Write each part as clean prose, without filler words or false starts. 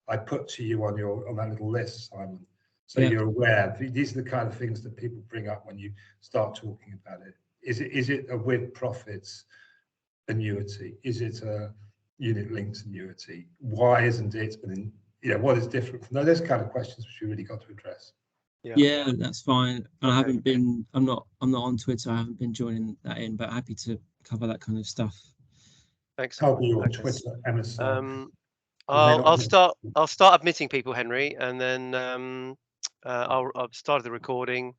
I put to you on that little list, Simon. So Yeah. you're aware. These are the kind of things that people bring up when you start talking about it. Is it a with profits annuity? Is it a unit linked annuity? Why isn't it? And what is different from those kind of questions which we really got to address. Yeah, that's fine. Okay. I haven't been. I'm not on Twitter. I haven't been joining that in, but happy to cover that kind of stuff. Excellent. I'll be your Twitter emissary. I'll start admitting people, Henry, and then I've started the recording.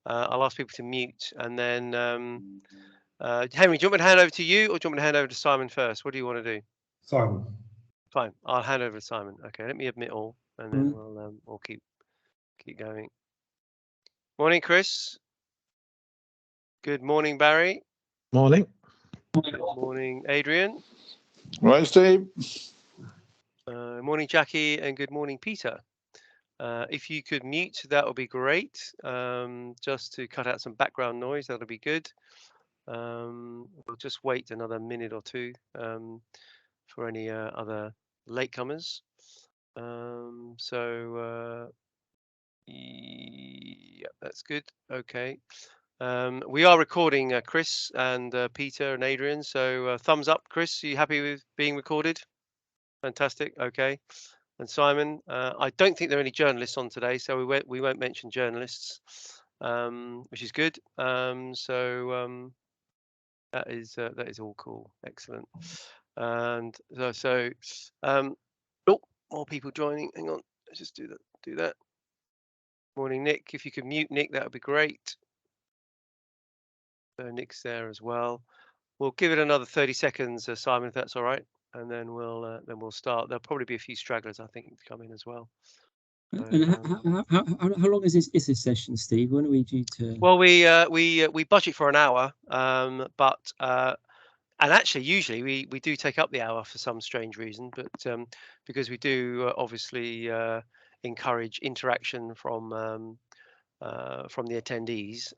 I'll ask people to mute, and then Henry, do you want me to hand over to you, or do you want me to hand over to Simon first? What do you want to do? Simon. Fine, I'll hand over to Simon. Okay, let me admit all, and then we'll keep going. Morning, Chris. Good morning, Barry. Morning. Good morning, Adrian. Right, Steve. Morning, Jackie, and good morning, Peter. If you could mute, that would be great. Just to cut out some background noise, that'll be good. We'll just wait another minute or two for any other latecomers. Yeah, that's good. Okay. We are recording, Chris and Peter and Adrian. So thumbs up, Chris. Are you happy with being recorded? Fantastic. Okay. And Simon, I don't think there are any journalists on today, so we won't mention journalists, which is good. That is all cool. Excellent. And more people joining. Hang on, let's just do that. Morning, Nick. If you could mute Nick, that would be great. So Nick's there as well. We'll give it another 30 seconds, Simon, if that's all right, and then we'll start. There'll probably be a few stragglers, I think, to come in as well. And how long is this session, Steve? When are we due to? Well, we budget for an hour, but and actually usually we do take up the hour for some strange reason, but because we do obviously encourage interaction from the attendees.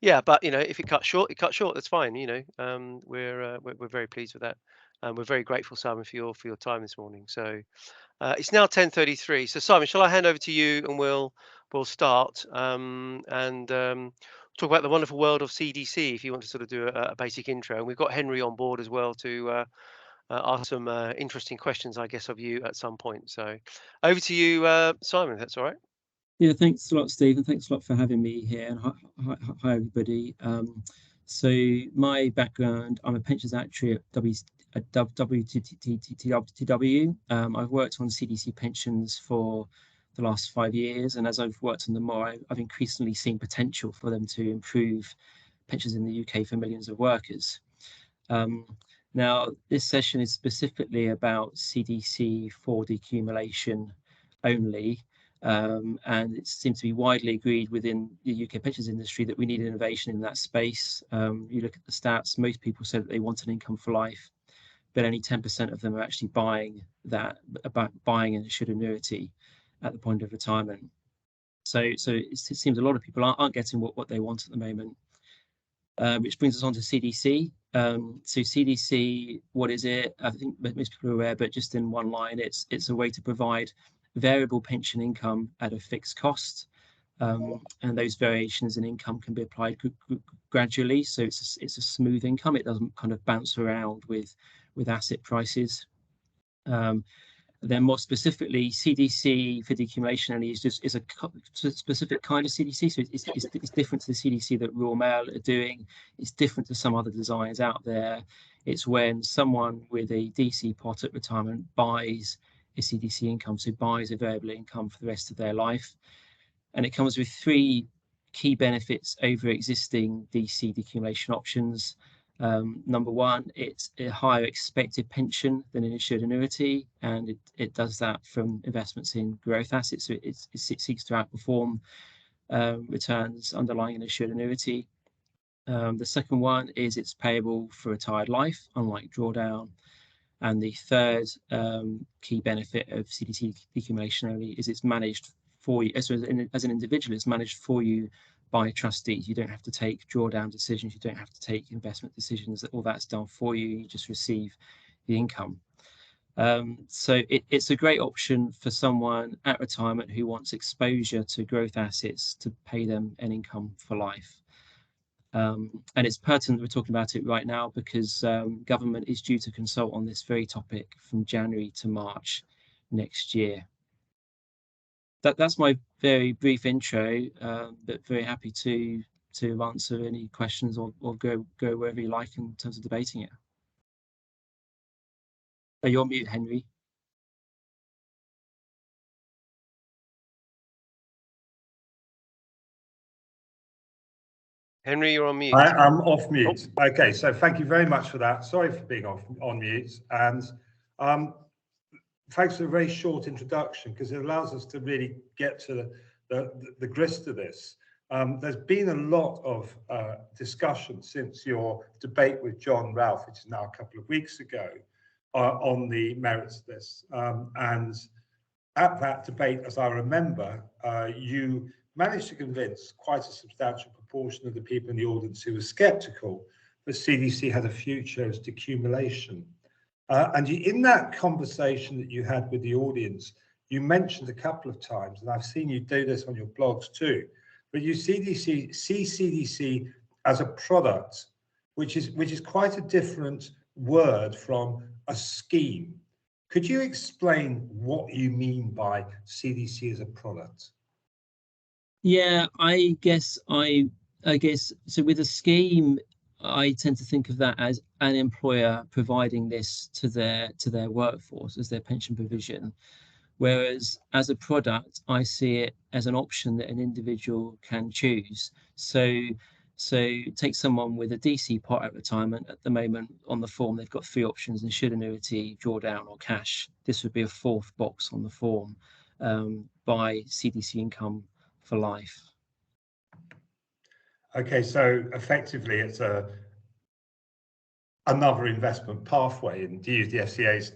Yeah, but if it cuts short, it cuts short. That's fine. We're very pleased with that, and we're very grateful, Simon, for your time this morning. So it's now 10:33. So Simon, shall I hand over to you, and we'll start and talk about the wonderful world of CDC. If you want to sort of do a basic intro, and we've got Henry on board as well to ask some interesting questions, I guess, of you at some point. So over to you, Simon. If that's all right. Yeah, thanks a lot, Steve, and thanks a lot for having me here. And hi everybody. So my background, I'm a pensions actuary at WTW. I've worked on CDC pensions for the last 5 years, and as I've worked on them more, I've increasingly seen potential for them to improve pensions in the UK for millions of workers. Now, this session is specifically about CDC for decumulation only. And it seems to be widely agreed within the UK pensions industry that we need innovation in that space. You look at the stats, most people say that they want an income for life, but only 10% of them are actually buying an assured annuity at the point of retirement. So it seems a lot of people aren't getting what they want at the moment. Which brings us on to CDC. So CDC, what is it? I think most people are aware, but just in one line, it's a way to provide variable pension income at a fixed cost, and those variations in income can be applied gradually. So it's a smooth income. It doesn't kind of bounce around with asset prices. Then more specifically, CDC for decumulation only is a specific kind of CDC. So it's different to the CDC that Royal Mail are doing. It's different to some other designs out there. It's when someone with a DC pot at retirement buys a CDC income, so buys a variable income for the rest of their life. And it comes with 3 key benefits over existing DC decumulation options. Number one, it's a higher expected pension than an insured annuity, and it does that from investments in growth assets. So it seeks to outperform returns underlying an insured annuity. The second one is it's payable for retired life, unlike drawdown. And the third key benefit of CDC decumulation only is it's managed for you. As an individual, it's managed for you by trustees. You don't have to take drawdown decisions. You don't have to take investment decisions. All that's done for you. You just receive the income. So it's a great option for someone at retirement who wants exposure to growth assets to pay them an income for life. And it's pertinent we're talking about it right now because government is due to consult on this very topic from January to March next year. That's my very brief intro, but very happy to answer any questions or go wherever you like in terms of debating it. Oh, you're on mute, Henry. Henry, you're on mute. I'm off mute. Okay, so thank you very much for that. Sorry for being on mute, and thanks for a very short introduction because it allows us to really get to the grist of this. There's been a lot of discussion since your debate with John Ralph, which is now a couple of weeks ago, on the merits of this. And at that debate, as I remember, you managed to convince quite a substantial proportion of the people in the audience who were sceptical that CDC had a future as decumulation. And in that conversation that you had with the audience, you mentioned a couple of times, and I've seen you do this on your blogs too, but you see CDC as a product, which is quite a different word from a scheme. Could you explain what you mean by CDC as a product? Yeah, I guess so. With a scheme, I tend to think of that as an employer providing this to their workforce as their pension provision, whereas as a product, I see it as an option that an individual can choose. So take someone with a DC pot at retirement. At the moment on the form, they've got 3 options: insured annuity, drawdown, or cash. This would be a 4th box on the form. Buy CDC income for life. Okay, so effectively it's another investment pathway, and to use the FCA's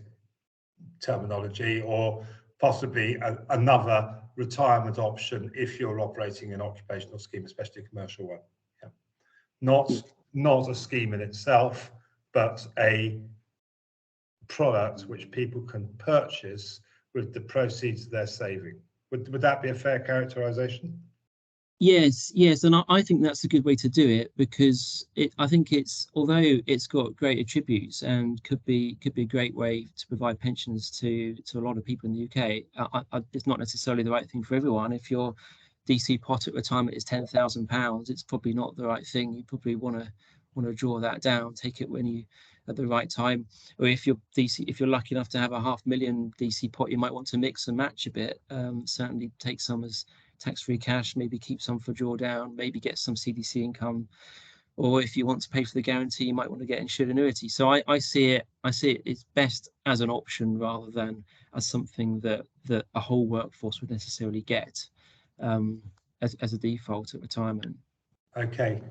terminology, or possibly another retirement option if you're operating an occupational scheme, especially a commercial one. Yeah. Not a scheme in itself, but a product which people can purchase with the proceeds they're saving. Would that be a fair characterization? Yes, and I think that's a good way to do it because I think although it's got great attributes and could be a great way to provide pensions to a lot of people in the UK. It's not necessarily the right thing for everyone. If your DC pot at retirement is £10,000, it's probably not the right thing. You probably want to draw that down, take it at the right time. Or if you're lucky enough to have a £500,000 DC pot, you might want to mix and match a bit. Certainly take some as tax-free cash, maybe keep some for drawdown, maybe get some CDC income, or if you want to pay for the guarantee, you might want to get insured annuity. So I see it it's best as an option rather than as something that a whole workforce would necessarily get as a default at retirement. Okay,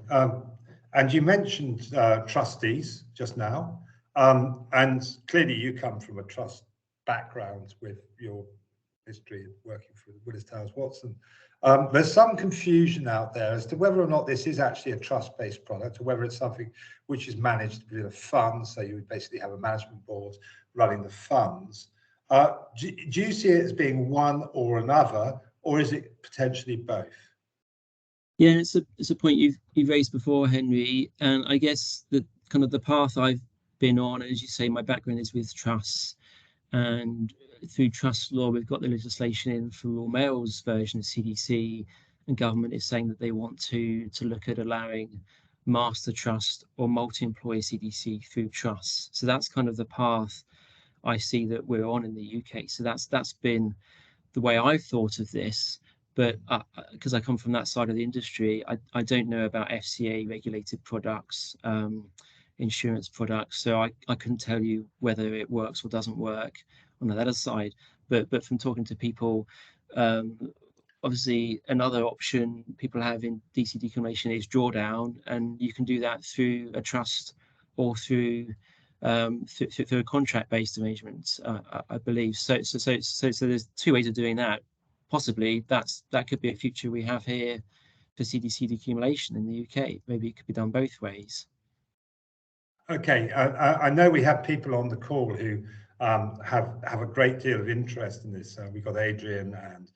and you mentioned trustees just now, and clearly you come from a trust background with your history working for Willis Towers Watson. There's some confusion out there as to whether or not this is actually a trust-based product, or whether it's something which is managed within a fund. So you would basically have a management board running the funds. Do you see it as being one or another, or is it potentially both? Yeah, it's a point you've raised before, Henry, and I guess that kind of the path I've been on, as you say, my background is with trusts, and through trust law, we've got the legislation in for Royal Mail's version of CDC, and government is saying that they want to look at allowing master trust or multi-employer CDC through trusts. So that's kind of the path I see that we're on in the UK. So that's been the way I've thought of this. But because I come from that side of the industry, I don't know about FCA regulated products, insurance products. So I couldn't tell you whether it works or doesn't work on the other side. But from talking to people, obviously another option people have in DC decumulation is drawdown, and you can do that through a trust or through a contract-based arrangement, I believe. So there's 2 ways of doing that. Possibly that could be a future we have here for CDC decumulation in the UK. Maybe it could be done both ways. Okay, I know we have people on the call who have a great deal of interest in this. We've got Adrian and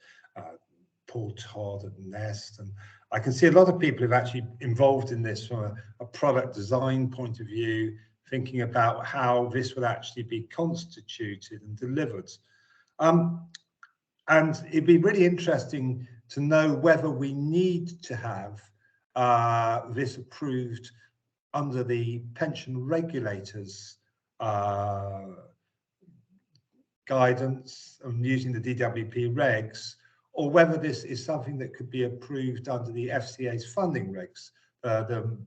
Paul Todd at Nest, and I can see a lot of people who've actually involved in this from a product design point of view, thinking about how this would actually be constituted and delivered. And it'd be really interesting to know whether we need to have this approved under the pension regulators guidance and using the DWP regs, or whether this is something that could be approved under the FCA's funding regs, the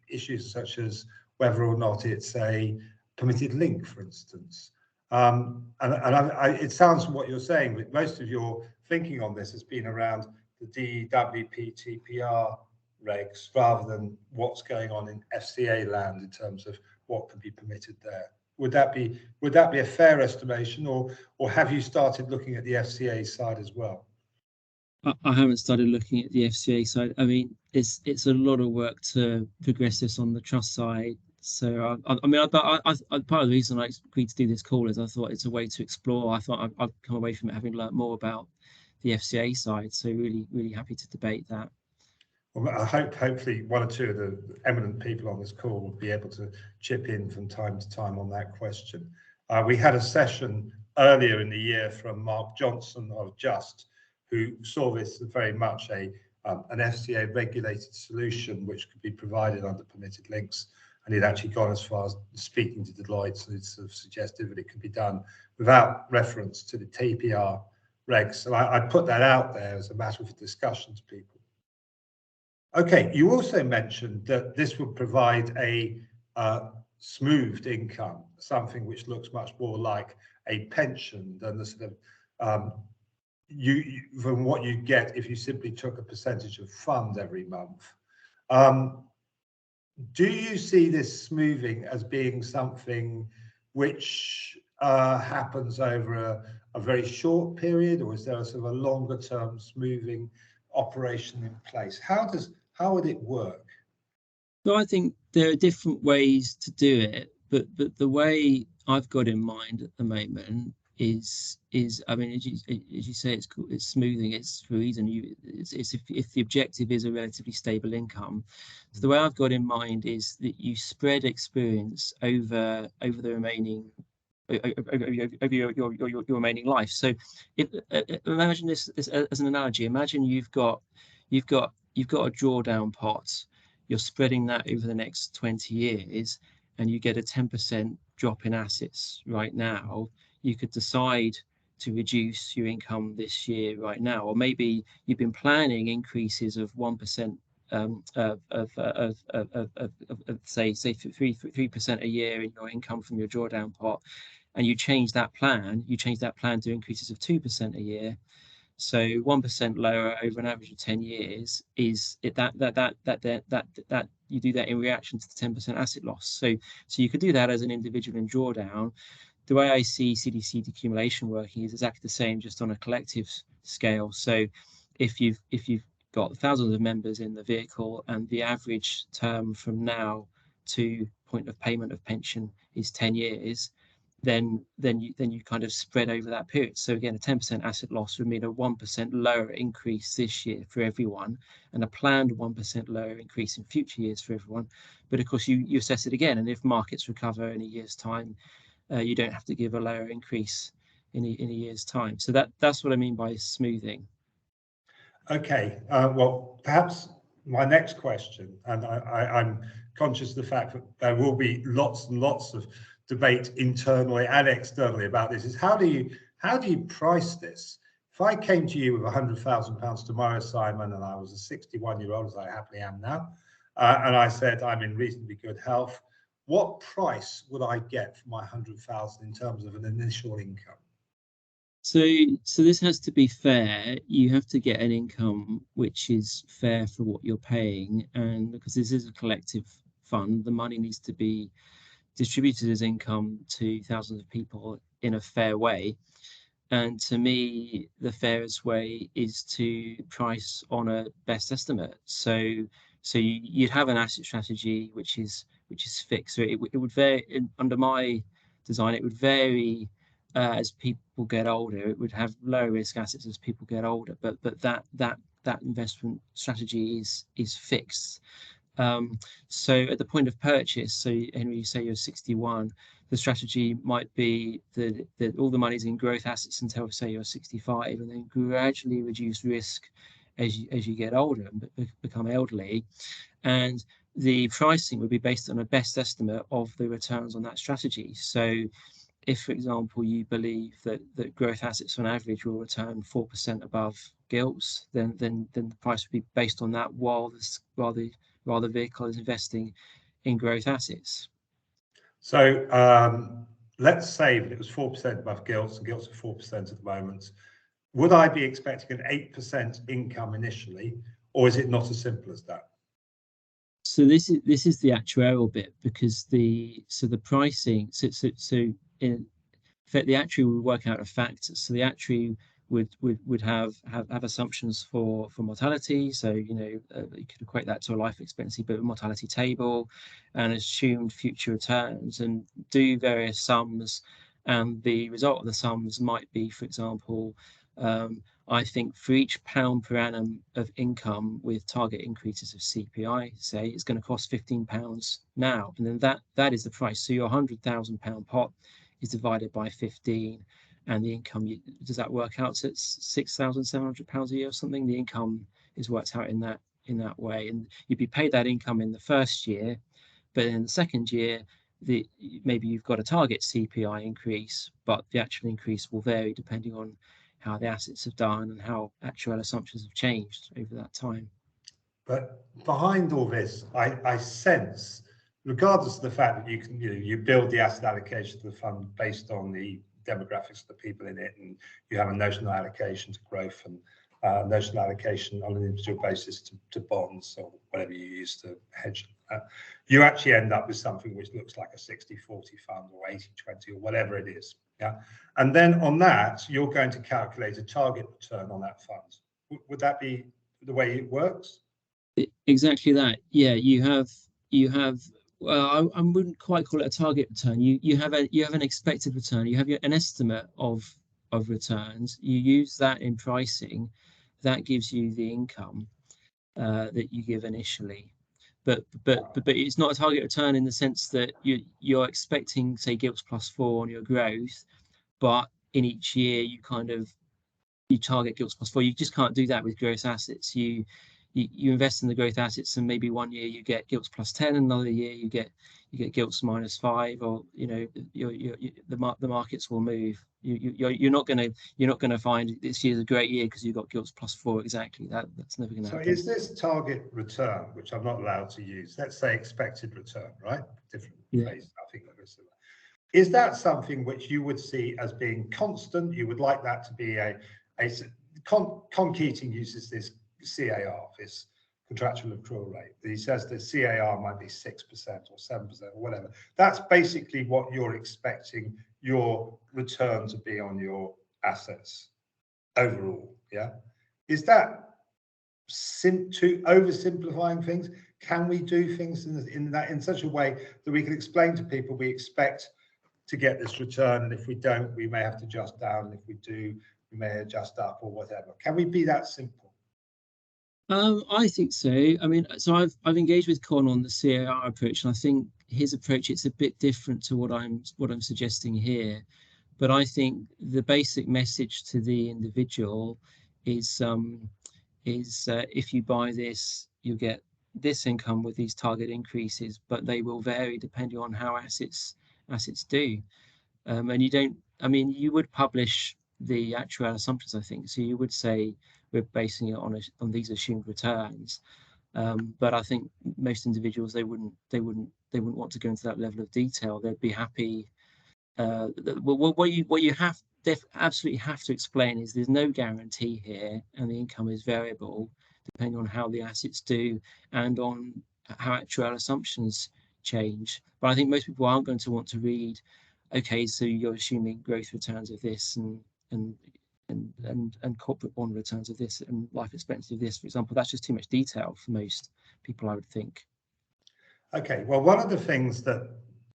issues such as whether or not it's a permitted link, for instance. It sounds from what you're saying, but most of your thinking on this has been around the DWP TPR regs rather than what's going on in FCA land in terms of what could be permitted there. Would that be a fair estimation, or have you started looking at the FCA side as well? I haven't started looking at the FCA side. I mean, it's a lot of work to progress this on the trust side. So I mean, part of the reason I agreed to do this call is I thought it's a way to explore. I thought I'd come away from it having learned more about the FCA side. So really happy to debate that. Well, I hopefully one or two of the eminent people on this call will be able to chip in from time to time on that question. We had a session earlier in the year from Mark Johnson of Just, who saw this as very much an FCA regulated solution which could be provided under permitted links, and he'd actually gone as far as speaking to Deloitte, so it sort of suggested that it could be done without reference to the TPR regs. So I put that out there as a matter of discussion to people. Okay, you also mentioned that this would provide a smoothed income, something which looks much more like a pension than the sort of from what you get if you simply took a percentage of funds every month. Do you see this smoothing as being something which happens over a very short period, or is there a sort of a longer term smoothing operation in place? How would it work? So I think there are different ways to do it, but the way I've got in mind at the moment is I mean, as you say, it's smoothing. It's for a reason. It's if the objective is a relatively stable income. So the way I've got in mind is that you spread experience over the remaining over your remaining life. So imagine this as an analogy. Imagine you've got a drawdown pot. You're spreading that over the next 20 years, and you get a 10% drop in assets right now. You could decide to reduce your income this year right now, or maybe you've been planning increases of 1%, say 3% a year in your income from your drawdown pot, and you change that plan to increases of 2% a year. So 1% lower over an average of 10 years is that you do that in reaction to the 10% asset loss. So you could do that as an individual in drawdown. The way I see CDC decumulation working is exactly the same, just on a collective scale. So if you've got thousands of members in the vehicle, and the average term from now to point of payment of pension is 10 years, then you kind of spread over that period. So again, a 10% asset loss would mean a 1% lower increase this year for everyone, and a planned 1% lower increase in future years for everyone. But of course, you assess it again, and if markets recover in a year's time, you don't have to give a lower increase in a year's time. So that's what I mean by smoothing. Okay, well, perhaps my next question, and I'm conscious of the fact that there will be lots and lots of debate internally and externally about this, is how do you price this? If I came to you with £100,000 tomorrow, Simon, and I was a 61-year-old, as I happily am now, and I said I'm in reasonably good health, what price would I get for my 100,000 in terms of an initial income? So this has to be fair. You have to get an income which is fair for what you're paying, and because this is a collective fund, the money needs to be distributed as income to thousands of people in a fair way. And to me, the fairest way is to price on a best estimate. So you'd have an asset strategy which is fixed. So it would vary under my design. It would vary as people get older. It would have low risk assets as people get older, but that investment strategy is fixed. So at the point of purchase, so Henry, you say you're 61, the strategy might be that all the money's in growth assets until, say, you're 65, and then gradually reduce risk as you get older and become elderly. And the pricing would be based on a best estimate of the returns on that strategy. So if, for example, you believe that growth assets on average will return 4% above gilts, then the price would be based on that while the vehicle is investing in growth assets. So let's say that it was 4% above gilts, and gilts are 4% at the moment. Would I be expecting an 8% income initially, or is it not as simple as that? So this is the actuarial bit, because the pricing, so in fact the actuary would work out a factor. So the actuary would have assumptions for mortality. So you could equate that to a life expectancy, but a mortality table, and assumed future returns, and do various sums. And the result of the sums might be, for example, I think for each £1 per annum of income with target increases of CPI, say, it's going to cost £15 now, and then that is the price. So your £100,000 pot is divided by 15, and the income, does that work out at £6,700 a year or something? The income is worked out in that way, and you'd be paid that income in the first year, but in the second year, maybe you've got a target CPI increase, but the actual increase will vary depending on how the assets have done and how actual assumptions have changed over that time. But behind all this, I sense, regardless of the fact that you build the asset allocation to the fund based on the demographics of the people in it, and you have a notional allocation to growth and notional allocation on an individual basis to bonds or whatever you use to hedge, you actually end up with something which looks like a 60-40 fund or 80-20 or whatever it is. Yeah, and then on that, you're going to calculate a target return on that fund. Would that be the way it works? Exactly that. Yeah, you have. Well, I wouldn't quite call it a target return. You have an expected return. You have an estimate of returns. You use that in pricing. That gives you the income that you give initially. But it's not a target return in the sense that you're expecting, say, gilts +4 on your growth, but in each year you target gilts +4. You just can't do that with growth assets. You invest in the growth assets, and maybe one year you get gilts +10, another year you get gilts -5, or the markets will move. You're not going to find this year's a great year because you've got gilts +4 exactly. That's never going to happen. So is this target return, which I'm not allowed to use, let's say expected return, right? Different phrase, I think that is similar. Is that something which you would see as being constant? You would like that to be Con Keating uses this CAR, this contractual accrual rate. He says the CAR might be 6% or 7% or whatever. That's basically what you're expecting your return to be on your assets overall. Yeah, is that too oversimplifying things? Can we do things in such a way that we can explain to people we expect to get this return, and if we don't, we may have to adjust down, and if we do, we may adjust up or whatever? Can we be that simple? I think so. I mean, so I've engaged with Con on the CAR approach, and I think his approach, it's a bit different to what I'm suggesting here. But I think the basic message to the individual is if you buy this, you get this income with these target increases, but they will vary depending on how assets do. And you don't. I mean, you would publish the actual assumptions, I think. So you would say we're basing it on these assumed returns. But I think most individuals, they wouldn't want to go into that level of detail. They'd be happy. What you absolutely have to explain is there's no guarantee here, and the income is variable depending on how the assets do and on how actual assumptions change. But I think most people aren't going to want to read, okay, so you're assuming growth returns of this and corporate bond returns of this and life expectancy of this, for example. That's just too much detail for most people, I would think. Okay, well, one of the things that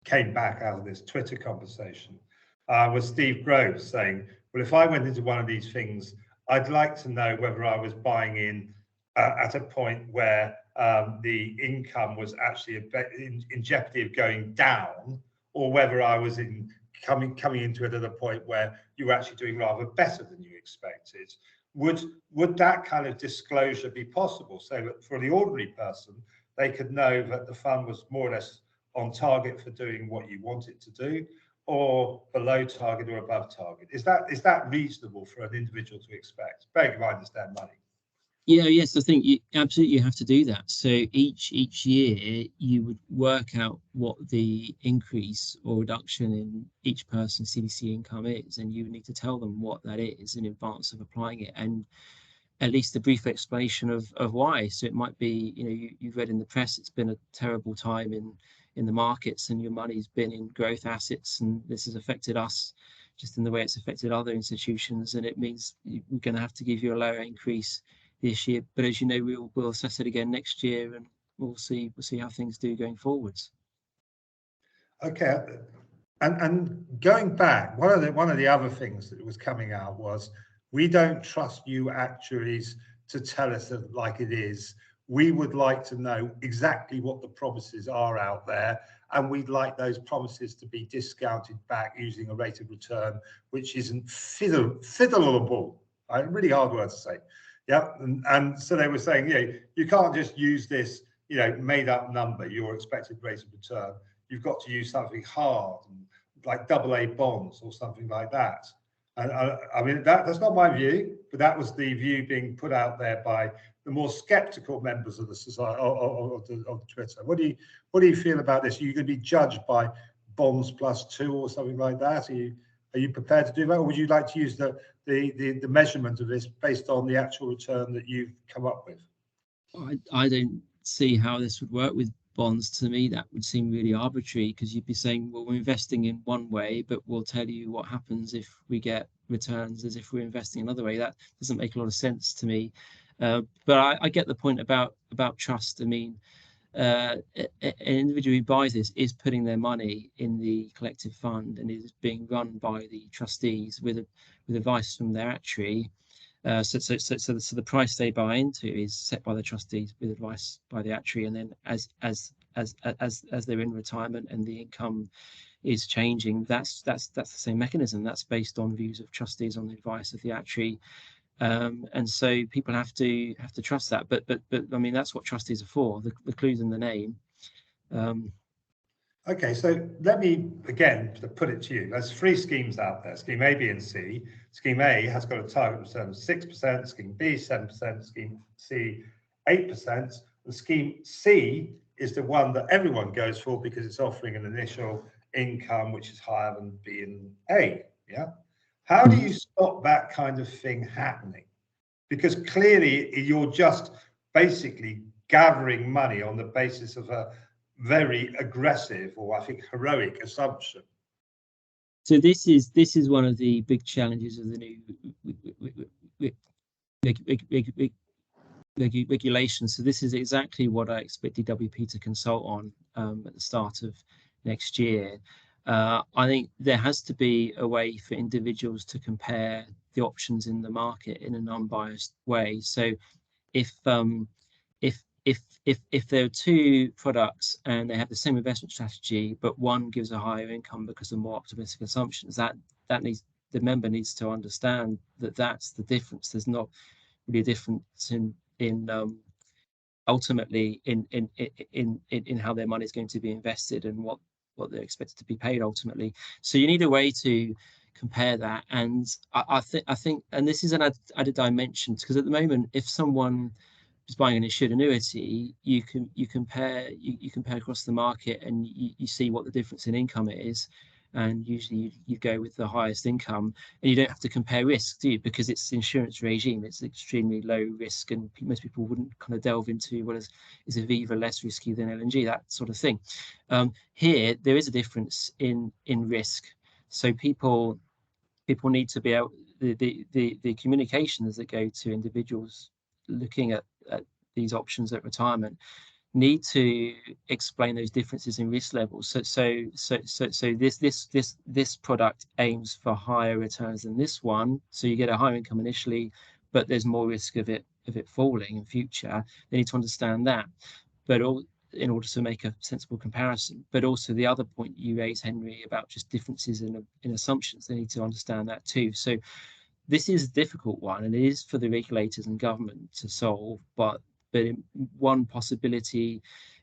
came back out of this Twitter conversation was Steve Groves saying, well, if I went into one of these things, I'd like to know whether I was buying in at a point where the income was actually in jeopardy of going down, or whether I was coming into it at a point where you were actually doing rather better than you expected. Would that kind of disclosure be possible, so that for the ordinary person, they could know that the fund was more or less on target for doing what you want it to do, or below target or above target? Is that reasonable for an individual to expect? Bearing in mind it's their money. Yeah, yes, I think you absolutely have to do that. So each year you would work out what the increase or reduction in each person's CDC income is, and you would need to tell them what that is in advance of applying it, and at least a brief explanation of why. So it might be, you've read in the press it's been a terrible time in the markets, and your money's been in growth assets, and this has affected us just in the way it's affected other institutions, and it means we're going to have to give you a lower increase this year, but as you know, we'll assess it again next year, and we'll see how things do going forwards. Okay, and going back, one of the other things that was coming out was, we don't trust you actuaries to tell us it like it is. We would like to know exactly what the promises are out there, and we'd like those promises to be discounted back using a rate of return which isn't fiddleable. Really hard word to say. Yeah, and so they were saying, you can't just use this, made up number, your expected rate of return. You've got to use something hard, like AA bonds or something like that. And I mean, that's not my view, but that was the view being put out there by the more skeptical members of the society of Twitter. What do you feel about this? Are you going to be judged by bonds +2 or something like that? Are you prepared to do that, or would you like to use the measurement of this based on the actual return that you've come up with? I don't see how this would work with bonds. To me, that would seem really arbitrary, because you'd be saying, well, we're investing in one way, but we'll tell you what happens if we get returns as if we're investing another way. That doesn't make a lot of sense to me. But I get the point about trust. I mean, an individual who buys this is putting their money in the collective fund and is being run by the trustees with advice from their actuary. So the price they buy into is set by the trustees with advice by the actuary, and then as they're in retirement and the income is changing, that's the same mechanism. That's based on views of trustees on the advice of the actuary. And so people have to trust that, but I mean, that's what trustees are for. The clue's in the name. Okay, so let me again put it to you. There's 3 schemes out there: Scheme A, B, and C. Scheme A has got a target return of 6%, Scheme B 7%, Scheme C 8%. And Scheme C is the one that everyone goes for because it's offering an initial income which is higher than B and A. Yeah. How do you stop that kind of thing happening? Because clearly you're just basically gathering money on the basis of a very aggressive, or I think heroic, assumption. So this is one of the big challenges of the new regulations. So this is exactly what I expect DWP to consult on at the start of next year. I think there has to be a way for individuals to compare the options in the market in an unbiased way. So if there are 2 products and they have the same investment strategy, but one gives a higher income because of more optimistic assumptions, that the member needs to understand that that's the difference. There's not really a difference in ultimately in how their money is going to be invested and what they're expected to be paid ultimately. So you need a way to compare that, and I think, and this is an added dimension, because at the moment, if someone is buying an insured annuity, you compare across the market, and you see what the difference in income is, and usually you go with the highest income, and you don't have to compare risk, do you? Because it's the insurance regime, it's extremely low risk, and most people wouldn't kind of delve into, well, is Aviva less risky than LNG, that sort of thing. Here there is a difference in risk, so people need to be able, the communications that go to individuals looking at these options at retirement need to explain those differences in risk levels. So this product aims for higher returns than this one. So you get a higher income initially, but there's more risk of it falling in future. They need to understand that, but in order to make a sensible comparison. But also the other point you raised, Henry, about just differences in assumptions, they need to understand that too. So this is a difficult one, and it is for the regulators and government to solve. But one possibility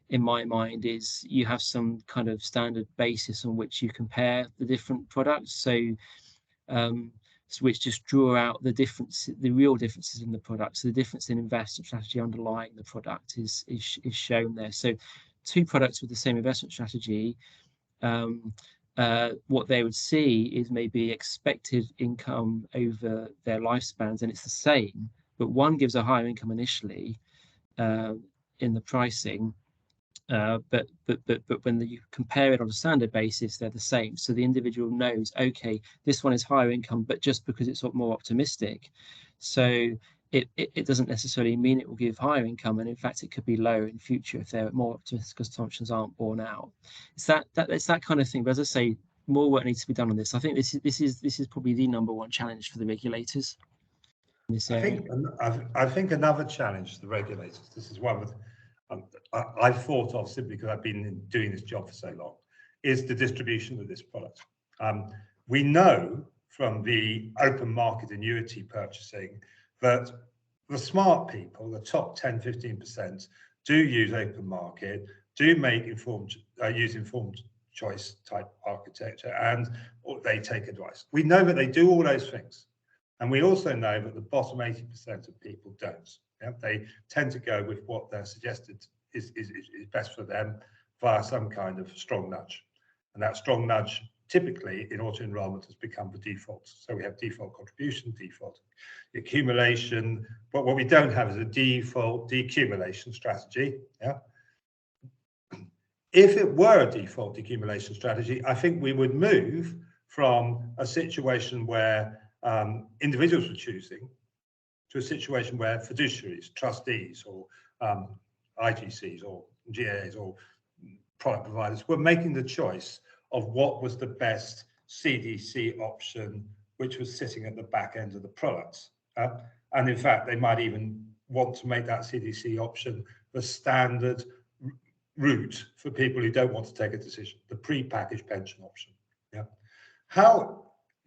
in my mind is you have some kind of standard basis on which you compare the different products. So which just draw out the difference, the real differences in the products. So the difference in investment strategy underlying the product is shown there. So two products with the same investment strategy, what they would see is maybe expected income over their lifespans, and it's the same, but one gives a higher income initially in the pricing, but when you compare it on a standard basis, they're the same. So the individual knows, okay, this one is higher income, but just because it's more optimistic. So it doesn't necessarily mean it will give higher income, and in fact it could be lower in future if they're more optimistic assumptions aren't borne out. It's that kind of thing. But as I say, more work needs to be done on this. I think this is probably the #1 challenge for the regulators in this area. I think another challenge to the regulators, this is one with I've thought of simply because I've been doing this job for so long, is the distribution of this product. We know from the open market annuity purchasing that the smart people, the top 10–15%, do use open market, do make use informed choice type architecture, and they take advice. We know that they do all those things. And we also know that the bottom 80% of people don't. Yeah? They tend to go with what they're suggested is best for them via some kind of strong nudge. And that strong nudge, typically in auto-enrollment, has become the default. So we have default contribution, default accumulation, but what we don't have is a default decumulation strategy. Yeah. If it were a default decumulation strategy, I think we would move from a situation where individuals were choosing to a situation where fiduciaries, trustees, or IGCs or GAs or product providers were making the choice of what was the best CDC option, which was sitting at the back end of the products. And in fact, they might even want to make that CDC option the standard route for people who don't want to take a decision, the pre-packaged pension option. Yeah. How,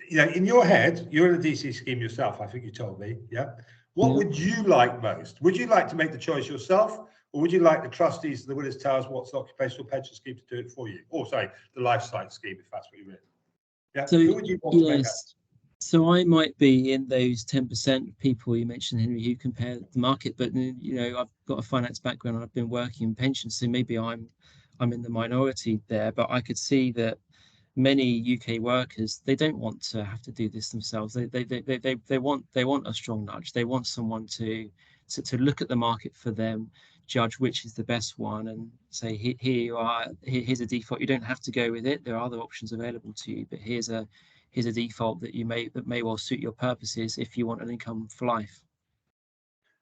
in your head, you're in a DC scheme yourself, I think you told me, yeah? What would you like most? Would you like to make the choice yourself, or would you like the trustees of the Willis Towers Watson Occupational Pension Scheme to do it for you? Or sorry, the Life Science Scheme, if that's what you mean. Yeah. So, who would you want to make that? So I might be in those 10% of people you mentioned, Henry, who compare the market, but I've got a finance background and I've been working in pensions, so maybe I'm in the minority there. But I could see that many UK workers, they don't want to have to do this themselves. They want a strong nudge. They want someone to look at the market for them, judge which is the best one, and say, here you are. Here's a default. You don't have to go with it. There are other options available to you, but here's a default that may well suit your purposes if you want an income for life.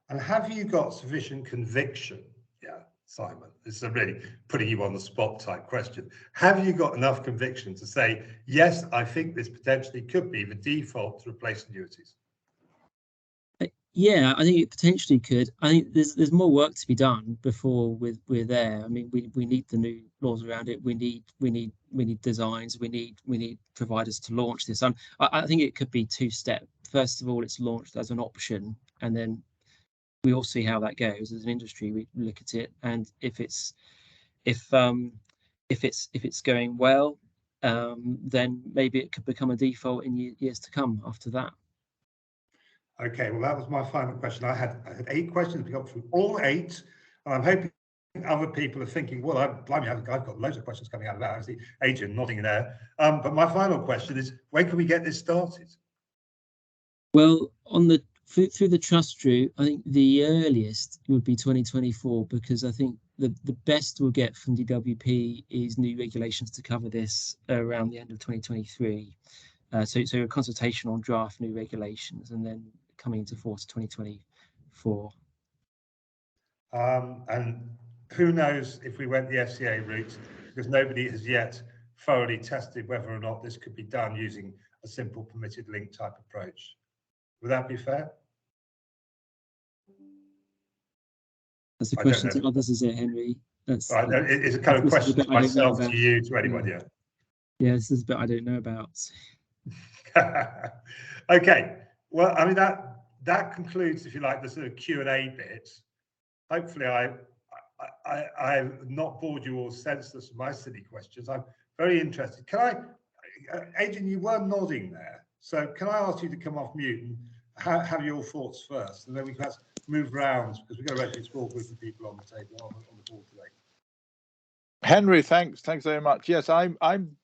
And have you got sufficient conviction? Yeah, Simon, this is a really putting you on the spot type question. Have you got enough conviction to say, yes, I think this potentially could be the default to replace annuities? Yeah, I think it potentially could. I think there's more work to be done before we're there. I mean, we need the new laws around it. We need designs. We need providers to launch this. I think it could be two-step. First of all, it's launched as an option, and then we all see how that goes as an industry. We look at it, and if it's going well, then maybe it could become a default in years to come after that. Okay, well, that was my final question. I had 8 questions. We got through all 8. And I'm hoping other people are thinking, well, I've got loads of questions coming out of that. I see Adrian nodding there. But my final question is, when can we get this started? Well, through the trust route, I think the earliest would be 2024, because I think the best we'll get from DWP is new regulations to cover this around the end of 2023. So a consultation on draft new regulations, and then coming into force 2024. And who knows if we went the FCA route, because nobody has yet thoroughly tested whether or not this could be done using a simple permitted link type approach. Would that be fair? That's a question to others, is it, Henry? That's it's a kind of question to myself, to you, to anyone. Yeah, this is a bit I don't know about. Okay, well, I mean, that concludes, if you like, the sort of Q&A bit. Hopefully I've not bored you all senseless with my silly questions. I'm very interested. Can I, Adrian, you were nodding there, so can I ask you to come off mute and have your thoughts first, and then we can perhaps move around, because we've got a relatively small group of people on the table, on the board today. Henry, thanks very much. Yes, I'm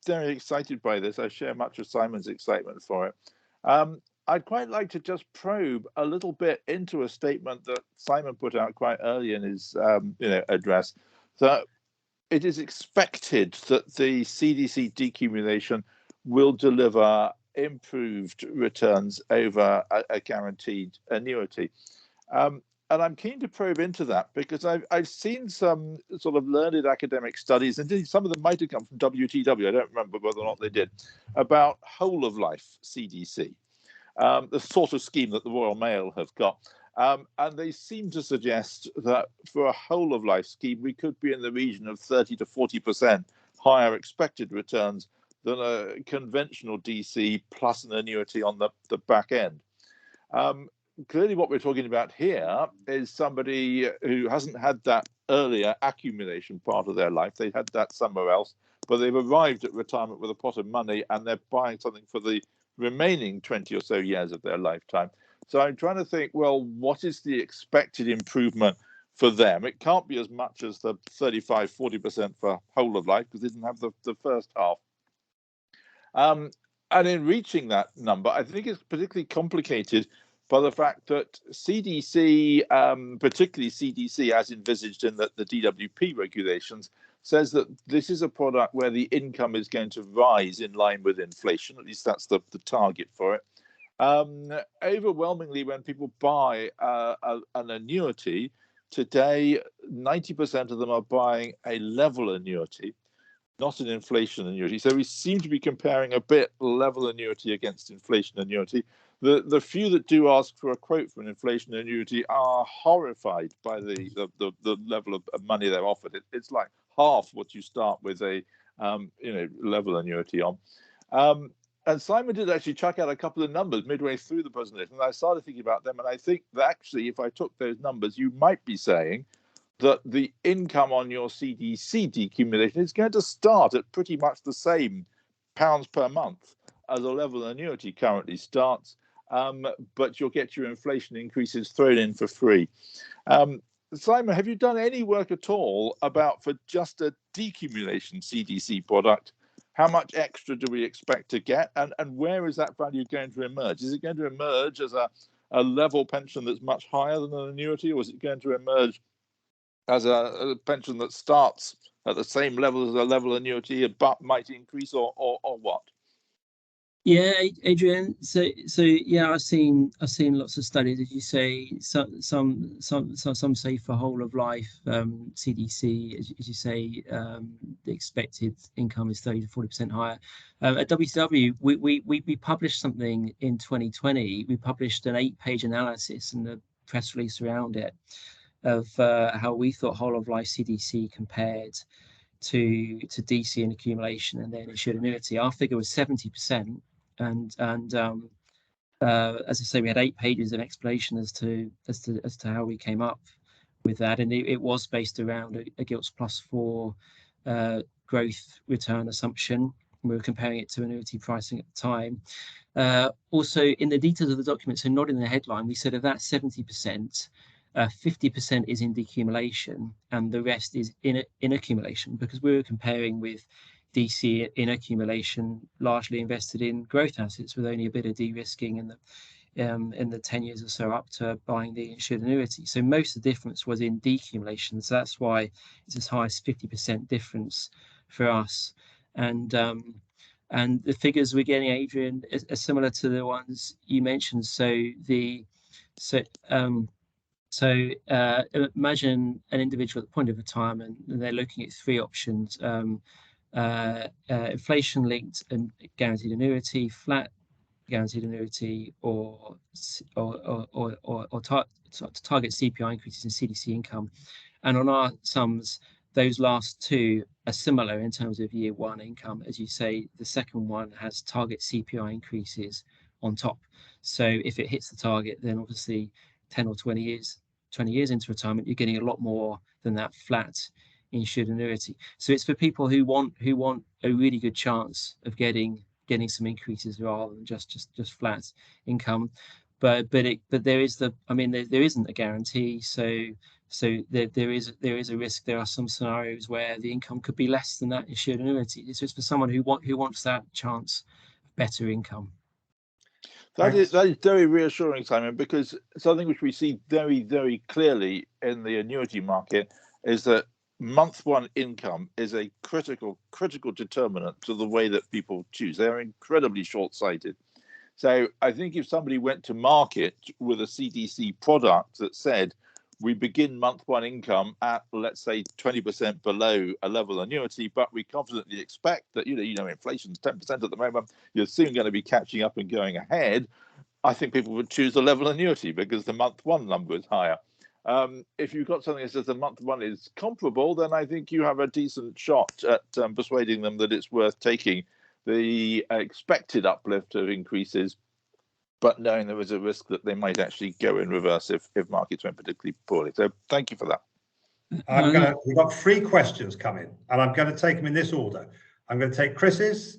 very excited by this. I share much of Simon's excitement for it. I'd quite like to just probe a little bit into a statement that Simon put out quite early in his address, that it is expected that the CDC decumulation will deliver improved returns over a guaranteed annuity. And I'm keen to probe into that, because I've seen some sort of learned academic studies, indeed some of them might have come from WTW, I don't remember whether or not they did, about whole of life CDC, the sort of scheme that the Royal Mail have got. And they seem to suggest that for a whole of life scheme, we could be in the region of 30 to 40% higher expected returns than a conventional DC plus an annuity on the back end. Clearly what we're talking about here is somebody who hasn't had that earlier accumulation part of their life. They had that somewhere else, but they've arrived at retirement with a pot of money and they're buying something for the remaining 20 or so years of their lifetime. So I'm trying to think, well, what is the expected improvement for them? It can't be as much as the 35, 40% for whole of life, because they didn't have the first half. And in reaching that number, I think it's particularly complicated by the fact that CDC, particularly CDC as envisaged in the DWP regulations, says that this is a product where the income is going to rise in line with inflation. At least that's the target for it. Overwhelmingly, when people buy an annuity, today 90% of them are buying a level annuity, not an inflation annuity. So we seem to be comparing a bit level annuity against inflation annuity. The few that do ask for a quote for an inflation annuity are horrified by the level of money they're offered. It's like half what you start with a level annuity on. And Simon did actually chuck out a couple of numbers midway through the presentation, and I started thinking about them, and I think that actually, if I took those numbers, you might be saying that the income on your CDC decumulation is going to start at pretty much the same pounds per month as a level annuity currently starts, but you'll get your inflation increases thrown in for free. Simon, have you done any work at all about, for just a decumulation CDC product, how much extra do we expect to get, and where is that value going to emerge? Is it going to emerge as a level pension that's much higher than an annuity, or is it going to emerge as a pension that starts at the same level as a level annuity but might increase, or what? Yeah, Adrian. So yeah, I've seen lots of studies. As you say, some say for whole of life CDC, as you say, the expected income is 30 to 40% higher. At WTW, we published something in 2020. We published an 8-page analysis and the press release around it of how we thought whole of life CDC compared to DC and accumulation and then insured annuity. Our figure was 70%. And as I say, we had 8 pages of explanation as to how we came up with that, and it was based around a gilts +4 growth return assumption. We were comparing it to annuity pricing at the time. Also, in the details of the document, so not in the headline, we said of that 70%, 50% is in decumulation, and the rest is in accumulation, because we were comparing with DC in accumulation, largely invested in growth assets with only a bit of de-risking in the 10 years or so up to buying the insured annuity. So most of the difference was in decumulation. So that's why it's as high as 50% difference for us. And the figures we're getting, Adrian, are similar to the ones you mentioned. So So imagine an individual at the point of retirement, and they're looking at three options: inflation-linked and guaranteed annuity, flat guaranteed annuity, or target CPI increases in CDC income. And on our sums, those last two are similar in terms of year one income. As you say, the second one has target CPI increases on top. So if it hits the target, then obviously 10 or 20 years into retirement, you're getting a lot more than that flat insured annuity. So it's for people who want a really good chance of getting some increases rather than just flat income. But there is there isn't a guarantee. So there is a risk. There are some scenarios where the income could be less than that insured annuity. So it's for someone who wants that chance of better income. That is very reassuring, Simon, because something which we see very, very clearly in the annuity market is that month one income is a critical determinant to the way that people choose. They're incredibly short-sighted. So I think if somebody went to market with a CDC product that said, we begin month one income at, let's say, 20% below a level annuity, but we confidently expect that, inflation's 10% at the moment, you're soon going to be catching up and going ahead, I think people would choose the level annuity because the month one number is higher. If you've got something that says the month one is comparable, then I think you have a decent shot at persuading them that it's worth taking the expected uplift of increases, but knowing there is a risk that they might actually go in reverse if markets went particularly poorly. So thank you for that. We've got 3 questions coming, and I'm going to take them in this order. I'm going to take Chris's,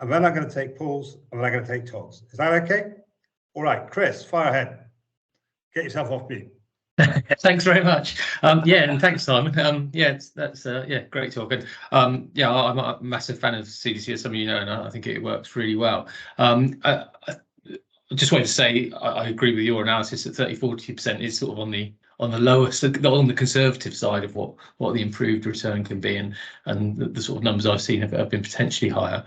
and then I'm going to take Paul's, and then I'm going to take Todd's. Is that okay? All right, Chris, fire ahead. Get yourself off mute. Thanks very much. And thanks, Simon. That's great talk. And I'm a massive fan of CDC, as some of you know, and I think it works really well. I just wanted to say I agree with your analysis that 30-40% is sort of on the lowest, on the conservative side of what the improved return can be, and the sort of numbers I've seen have been potentially higher.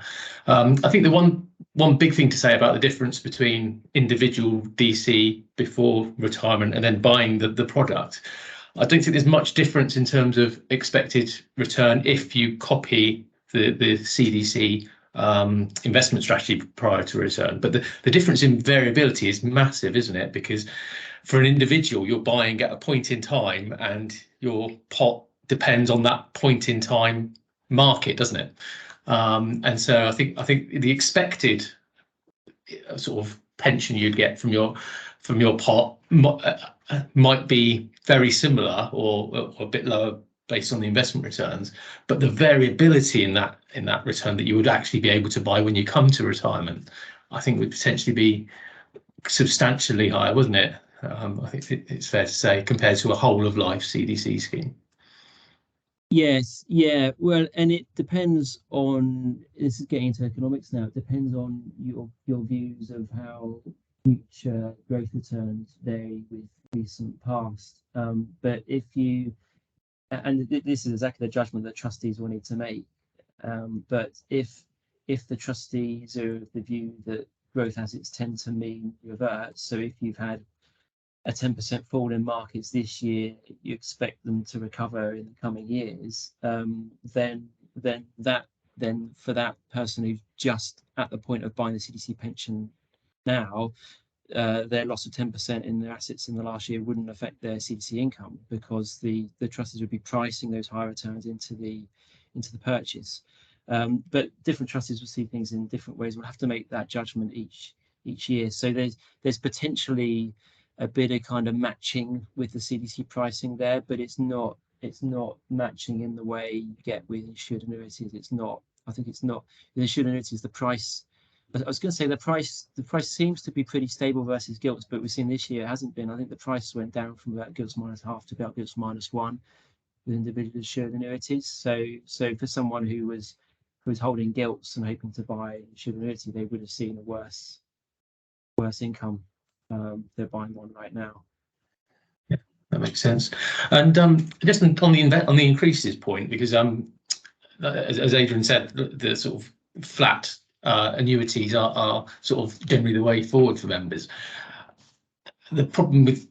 I think the one big thing to say about the difference between individual DC before retirement and then buying the product, I don't think there's much difference in terms of expected return if you copy the CDC investment strategy prior to return. But the difference in variability is massive, isn't it? Because for an individual, you're buying at a point in time, and your pot depends on that point in time market, doesn't it? And so I think the expected sort of pension you'd get from your pot might be very similar or a bit lower based on the investment returns, but the variability in that return that you would actually be able to buy when you come to retirement, I think would potentially be substantially higher, wouldn't it? I think it's fair to say, compared to a whole of life CDC scheme. Yes, yeah. Well, and it depends on, this is getting into economics now, it depends on your views of how future growth returns vary with recent past. But if you, and this is exactly the judgment that trustees will need to make, but if the trustees are of the view that growth assets tend to mean revert, so if you've had a 10% fall in markets this year, you expect them to recover in the coming years, then for that person who's just at the point of buying the CDC pension now, their loss of 10% in their assets in the last year wouldn't affect their CDC income, because the trustees would be pricing those high returns into the purchase. But different trustees will see things in different ways. We'll have to make that judgment each year. So there's potentially a bit of kind of matching with the CDC pricing there, but it's not matching in the way you get with insured annuities. I think it's not. The insured annuities, the price, I was going to say the price seems to be pretty stable versus gilts, but we've seen this year it hasn't been. I think the price went down from about gilts -0.5 to about gilts -1 with individual insured annuities. So for someone who was holding gilts and hoping to buy insured annuity, they would have seen a worse income. They're buying one right now. Yeah, that makes sense. And just on the increases point, because as Adrian said, the sort of flat annuities are sort of generally the way forward for members. the problem with,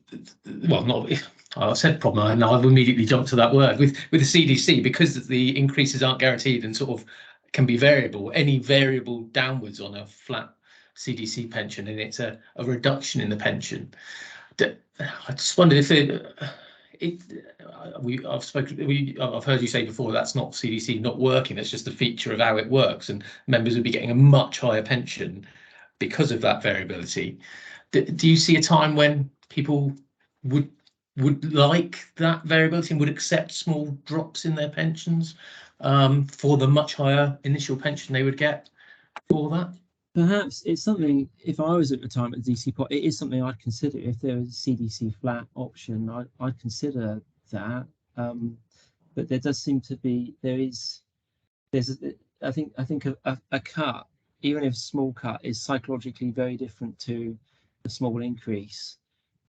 well, not, I said problem, and I've immediately jumped to that word, with the CDC, because the increases aren't guaranteed and sort of can be variable. Any variable downwards on a flat CDC pension, and it's a reduction in the pension. I just wondered if I've heard you say before that's not CDC not working. That's just a feature of how it works, and members would be getting a much higher pension because of that variability. Do you see a time when people would like that variability and would accept small drops in their pensions for the much higher initial pension they would get for that? Perhaps it's something, if I was at retirement DC pot, it is something I'd consider. If there was a CDC flat option, I'd consider that. But there does seem to be, I think a cut, even if a small cut, is psychologically very different to a small increase.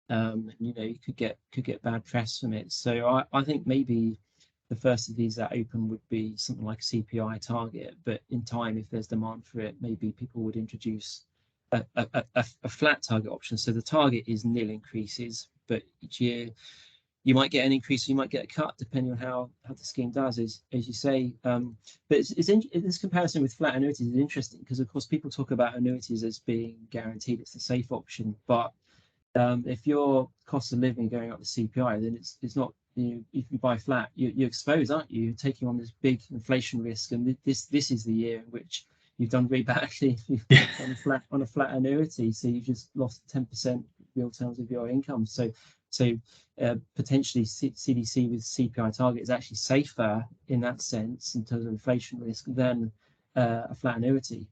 You know, you could get bad press from it. So I think maybe the first of these that open would be something like a CPI target, but in time, if there's demand for it, maybe people would introduce a flat target option. So the target is nil increases, but each year you might get an increase, or you might get a cut, depending on how the scheme does, as you say. But this comparison with flat annuities is interesting, because of course people talk about annuities as being guaranteed, it's a safe option, but if your cost of living going up the CPI, then it's not. If you buy flat, you're exposed, aren't you? You're taking on this big inflation risk, and this is the year in which you've done very badly on a flat annuity. So you've just lost 10% real terms of your income. So potentially CDC with CPI target is actually safer in that sense in terms of inflation risk than a flat annuity.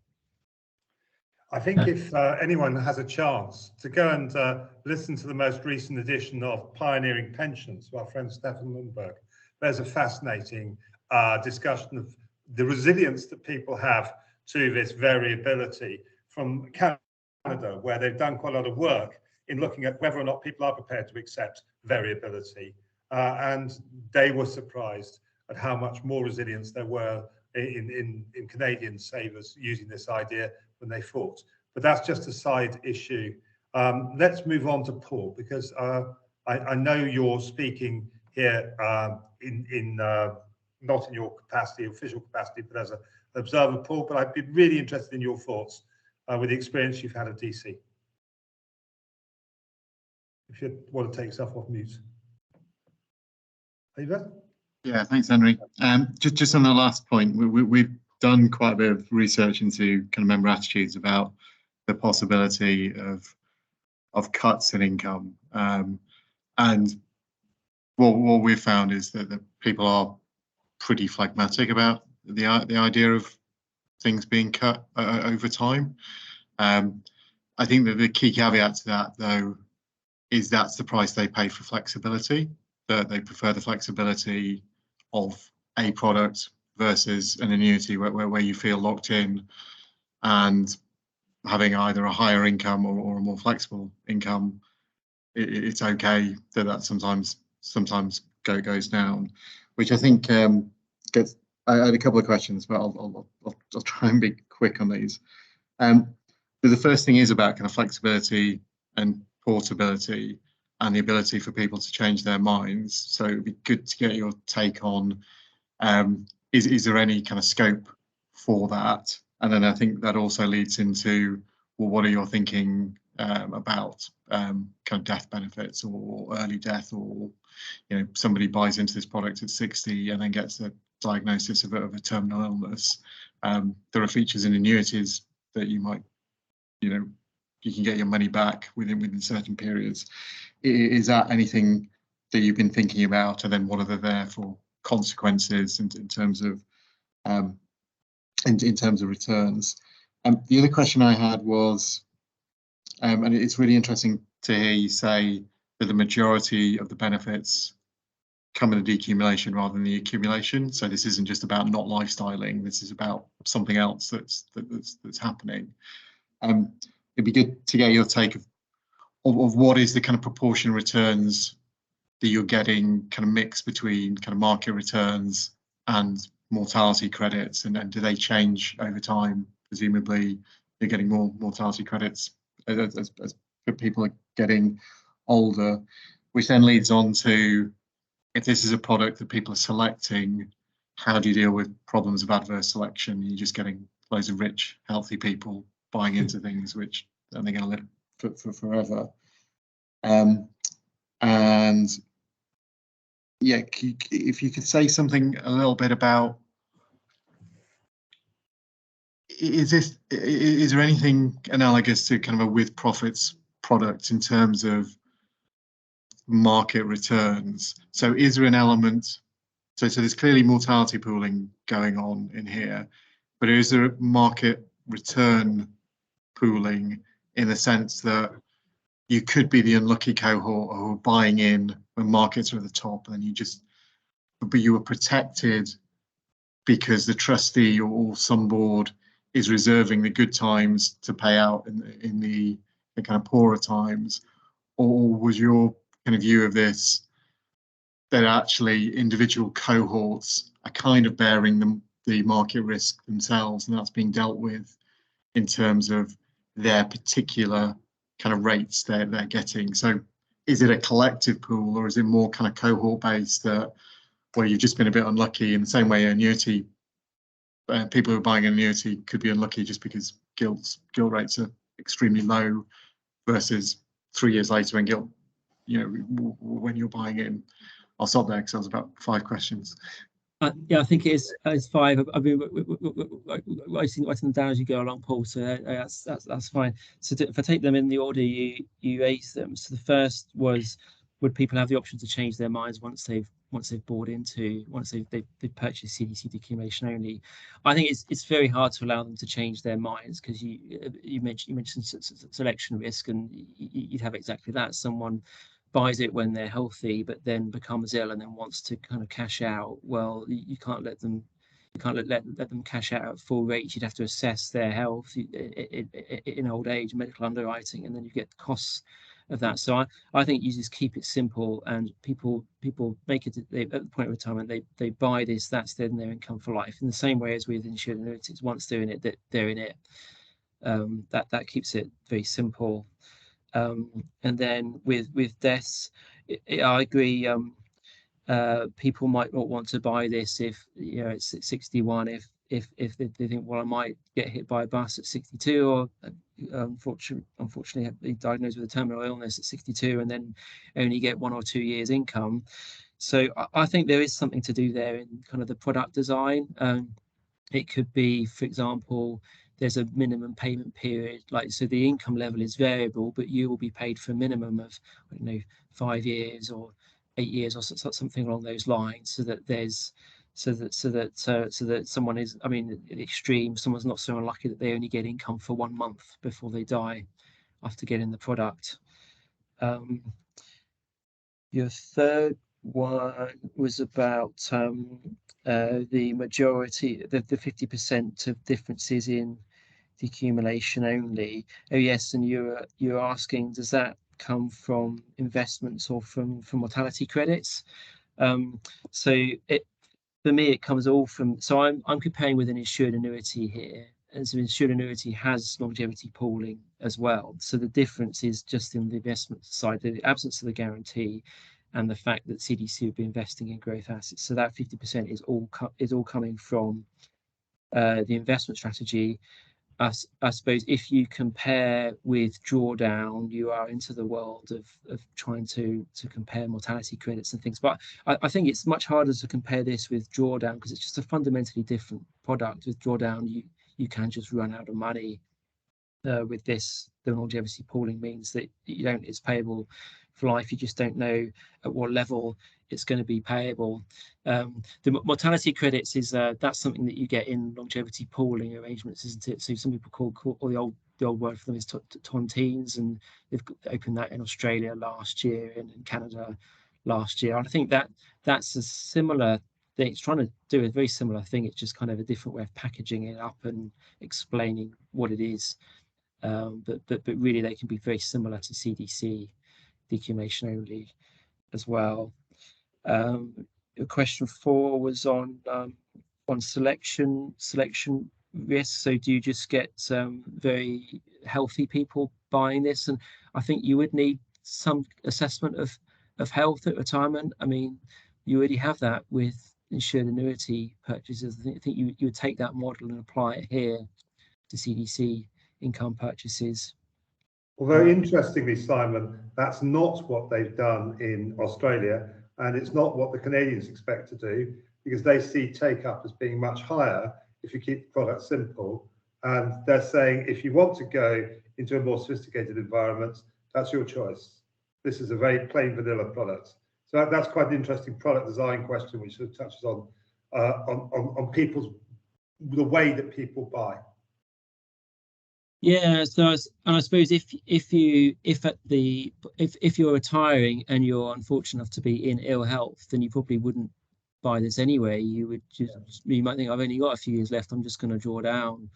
I think if anyone has a chance to go and listen to the most recent edition of Pioneering Pensions by our friend Stefan Lundberg, there's a fascinating discussion of the resilience that people have to this variability from Canada, where they've done quite a lot of work in looking at whether or not people are prepared to accept variability. And they were surprised at how much more resilience there were in Canadian savers using this idea when they thought. But that's just a side issue. Let's move on to Paul, because I know you're speaking here not in your capacity, official capacity, but as an observer, Paul. But I'd be really interested in your thoughts with the experience you've had at DC. If you want to take yourself off mute. Are you there? Yeah, thanks, Henry. Just on the last point, we've done quite a bit of research into kind of member attitudes about the possibility of cuts in income, and what we've found is that the people are pretty phlegmatic about the idea of things being cut over time. I think that the key caveat to that, though, is that's the price they pay for flexibility. That they prefer the flexibility of a product versus an annuity where you feel locked in, and having either a higher income or a more flexible income, it's okay that sometimes goes down, which I think gets. I had a couple of questions, but I'll try and be quick on these. The first thing is about kind of flexibility and portability and the ability for people to change their minds. So it'd be good to get your take on, is there any kind of scope for that? And then I think that also leads into, well, what are your thinking about kind of death benefits or early death, or somebody buys into this product at 60 and then gets a diagnosis of a terminal illness. There are features in annuities that you might, you can get your money back within certain periods. Is that anything that you've been thinking about? And then what are there for consequences in terms of in terms of returns? The other question I had was, and it's really interesting to hear you say that the majority of the benefits come in the decumulation rather than the accumulation. So this isn't just about not lifestyling. This is about something else that's happening. It'd be good to get your take of what is the kind of proportion returns that you're getting, kind of mix between kind of market returns and mortality credits, and do they change over time? Presumably, you're getting more mortality credits as people are getting older, which then leads on to, if this is a product that people are selecting, how do you deal with problems of adverse selection? You're just getting loads of rich, healthy people buying into things which are going to live for forever. And yeah, if you could say something a little bit about, is there anything analogous to kind of a with profits product in terms of market returns? So is there an element, so there's clearly mortality pooling going on in here, but is there a market return pooling in the sense that you could be the unlucky cohort who are buying in when markets are at the top, and but you were protected because the trustee or some board is reserving the good times to pay out in the kind of poorer times? Or was your kind of view of this that actually individual cohorts are kind of bearing the market risk themselves, and that's being dealt with in terms of their particular kind of rates they're getting? So is it a collective pool, or is it more kind of cohort based, where you've just been a bit unlucky, in the same way annuity people who are buying an annuity could be unlucky just because gilt rates are extremely low, versus 3 years later when gilt, when you're buying in? I'll stop there because that was about 5 questions. Yeah, I think it's 5. I mean, writing them down as you go along, Paul. So that's fine. So if I take them in the order you raised them, so the first was, would people have the option to change their minds once they've bought into, once they've purchased CDC decumulation only? I think it's very hard to allow them to change their minds, because you mentioned selection risk, and you'd have exactly that. Someone buys it when they're healthy, but then becomes ill and then wants to kind of cash out. Well, you can't let them let them cash out at full rate. You'd have to assess their health in old age, medical underwriting, and then you get the costs of that. So I think you just keep it simple, and people make it at the point of retirement, they buy this, that's then their income for life. In the same way as with insured annuities, once they're in it, they're in it. That keeps it very simple. And then with deaths, I agree. People might not want to buy this if it's at 61. If they think, well, I might get hit by a bus at 62, or unfortunately be diagnosed with a terminal illness at 62, and then only get 1 or 2 years income. So I think there is something to do there in kind of the product design. It could be, for example, there's a minimum payment period, so the income level is variable, but you will be paid for a minimum of 5 years or 8 years or something along those lines, so that someone is, I mean, at the extreme, someone's not so unlucky that they only get income for 1 month before they die after getting the product. Your third one was about the majority, the 50% of differences in decumulation only. Oh yes, and you're asking, does that come from investments or from mortality credits? So for me, it comes all from. So I'm comparing with an insured annuity here, and so insured annuity has longevity pooling as well. So the difference is just in the investment side, the absence of the guarantee, and the fact that CDC would be investing in growth assets. So that 50% is all coming from the investment strategy. I suppose if you compare with drawdown, you are into the world of trying to compare mortality credits and things. But I think it's much harder to compare this with drawdown, because it's just a fundamentally different product. With drawdown, you can just run out of money. With this, the longevity pooling means that it's payable for life. You just don't know at what level it's going to be payable. The mortality credits is that's something that you get in longevity pooling arrangements, isn't it? So some people call or the old word for them is tontines, and they've opened that in Australia last year and in Canada last year. I think that's a similar thing. It's trying to do a very similar thing. It's just kind of a different way of packaging it up and explaining what it is. But really they can be very similar to CDC decumulation only as well. Question 4 was on selection risk. So do you just get very healthy people buying this? And I think you would need some assessment of health at retirement. I mean, you already have that with insured annuity purchases. I think you would take that model and apply it here to CDC income purchases. Although interestingly, Simon, that's not what they've done in Australia, and it's not what the Canadians expect to do, because they see take up as being much higher if you keep the product simple. And they're saying if you want to go into a more sophisticated environment, that's your choice. This is a very plain vanilla product. So that's quite an interesting product design question, which sort of touches on people's, the way that people buy. Yeah, so and I suppose if you're retiring and you're unfortunate enough to be in ill health, then you probably wouldn't buy this anyway. You would you might think, I've only got a few years left, I'm just going to draw down.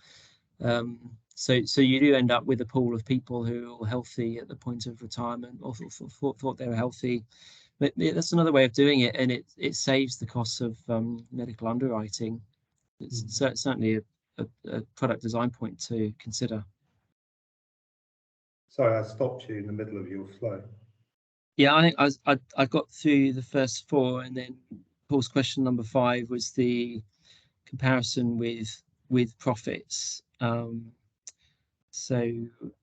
So you do end up with a pool of people who are healthy at the point of retirement, or thought they were healthy. But that's another way of doing it, and it saves the costs of medical underwriting. It's certainly a product design point to consider. Sorry, I stopped you in the middle of your flow. Yeah, I think I got through the first four, and then Paul's question number 5 was the comparison with profits. Actually,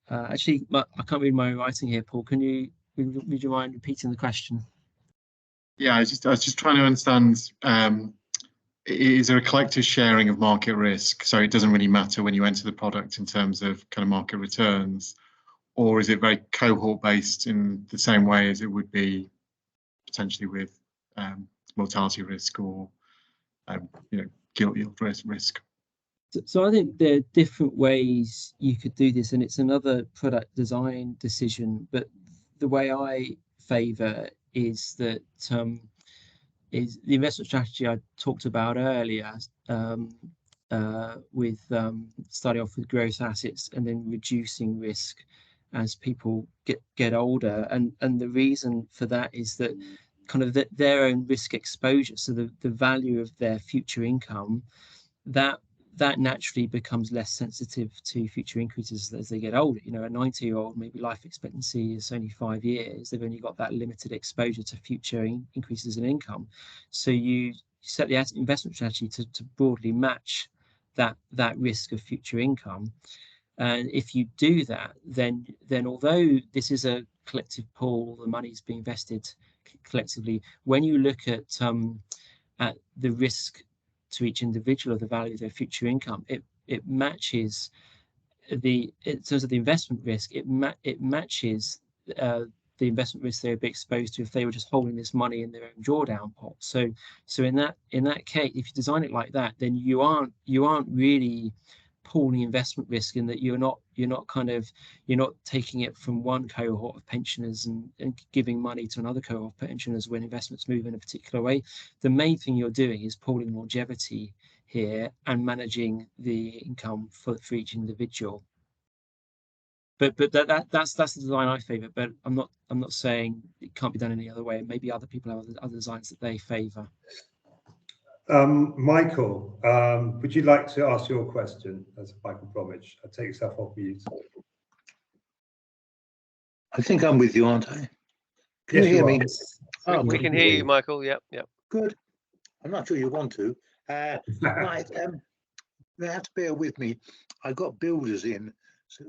I can't read my writing here, Paul. Would you mind repeating the question? Yeah, I was just trying to understand. Is there a collective sharing of market risk? So it doesn't really matter when you enter the product in terms of kind of market returns, or is it very cohort based in the same way as it would be potentially with mortality risk or gilt yield risk? So I think there are different ways you could do this, and it's another product design decision. But the way I favour is that is the investment strategy I talked about earlier, with starting off with growth assets and then reducing risk as people get older. And the reason for that is that kind of their own risk exposure, so the value of their future income, that naturally becomes less sensitive to future increases as they get older. A 90-year-old, maybe life expectancy is only 5 years. They've only got that limited exposure to future increases in income. So you set the investment strategy to broadly match that risk of future income. And if you do that, then although this is a collective pool, the money's being invested collectively, when you look at the risk to each individual of the value of their future income, it matches in terms of the investment risk, it matches the investment risk they would be exposed to if they were just holding this money in their own drawdown pot. So in that case, if you design it like that, then you aren't really pooling investment risk, in that you're not taking it from one cohort of pensioners and giving money to another cohort of pensioners when investments move in a particular way. The main thing you're doing is pooling longevity here and managing the income for each individual. But that's the design I favour. But I'm not saying it can't be done any other way. Maybe other people have other designs that they favour. Michael, would you like to ask your question as Michael Bromwich? I'll take yourself off mute. I think I'm with you, aren't I? Can Yes, you hear me? Oh, we can hear you, Michael. Yep. Good. I'm not sure you want to. Right, you have to bear with me. I got builders in,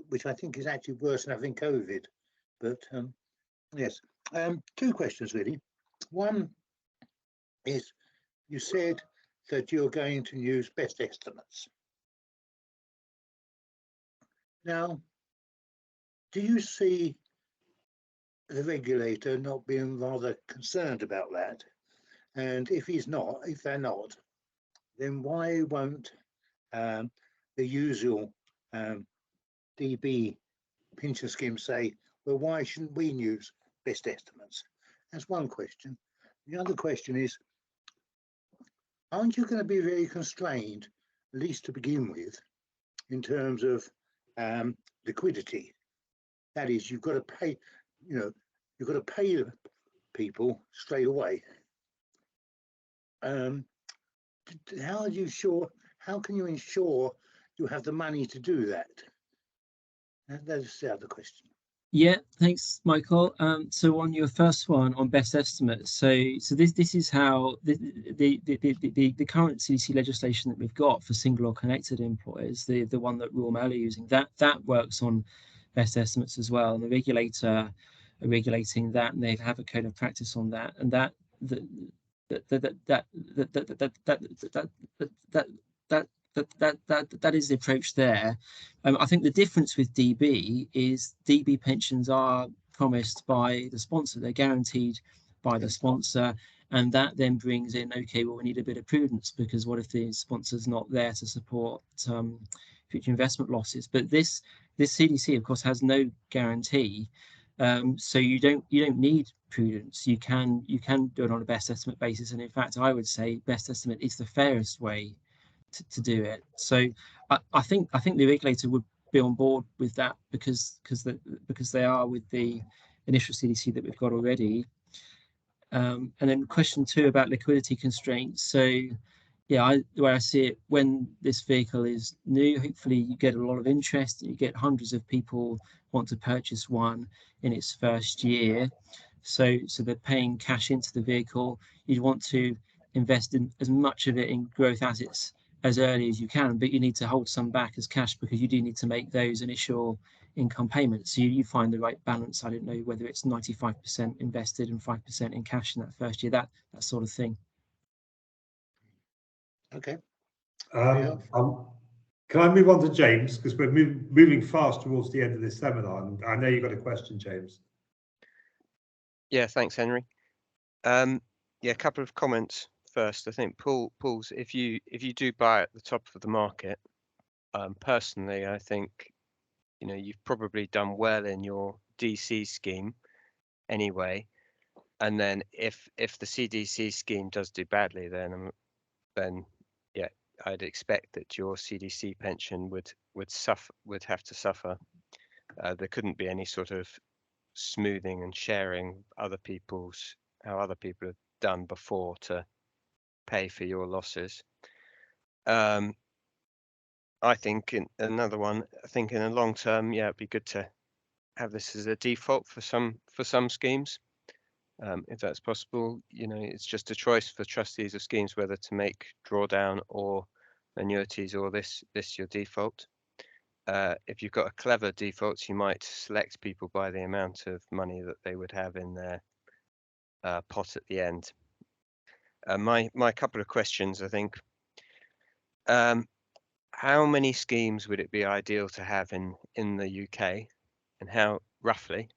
which I think is actually worse than having COVID. But yes, 2 questions really. One is, you said that you're going to use best estimates. Now, do you see the regulator not being rather concerned about that? And if they're not, then why won't the usual DB pension scheme say, well, why shouldn't we use best estimates? That's one question. The other question is, aren't you going to be very constrained, at least to begin with, in terms of liquidity? That is, you've got to pay, you've got to pay people straight away. How can you ensure you have the money to do that? That's the other question. Yeah, thanks, Michael. So on your first one on best estimates, so this is how the current CDC legislation that we've got for single or connected employers, the one that Royal Mail are using, that works on best estimates as well, and the regulator are regulating that, and they have a code of practice on that, and that that is the approach there. I think the difference with DB is DB pensions are promised by the sponsor, they're guaranteed by the sponsor, and that then brings in, okay, well, we need a bit of prudence, because what if the sponsor's not there to support future investment losses? But this CDC, of course, has no guarantee. So you don't need prudence. You can do it on a best estimate basis, and in fact, I would say best estimate is the fairest way to do it. So I think the regulator would be on board with that, because they are with the initial CDC that we've got already. And then question 2 about liquidity constraints. So yeah, the way I see it, when this vehicle is new, hopefully you get a lot of interest, and you get hundreds of people want to purchase one in its first year. So they're paying cash into the vehicle. You'd want to invest in as much of it in growth assets as early as you can, but you need to hold some back as cash, because you do need to make those initial income payments. So you find the right balance. I don't know whether it's 95% invested and 5% in cash in that first year, that sort of thing. Okay. Can I move on to James, because we're moving fast towards the end of this seminar, and I know you've got a question, James. Yeah, thanks, Henry. Yeah, a couple of comments first. I think Paul's, if you do buy at the top of the market, personally, I think you've probably done well in your DC scheme anyway. And then if the CDC scheme does do badly, then yeah, I'd expect that your CDC pension would have to suffer. There couldn't be any sort of smoothing and sharing how other people have done before to pay for your losses. I think in another one, I think in the long term, yeah, it'd be good to have this as a default for some schemes, if that's possible. It's just a choice for trustees of schemes whether to make drawdown or annuities, or this your default. If you've got a clever default, you might select people by the amount of money that they would have in their pot at the end. My couple of questions, I think. How many schemes would it be ideal to have in the UK, and how roughly,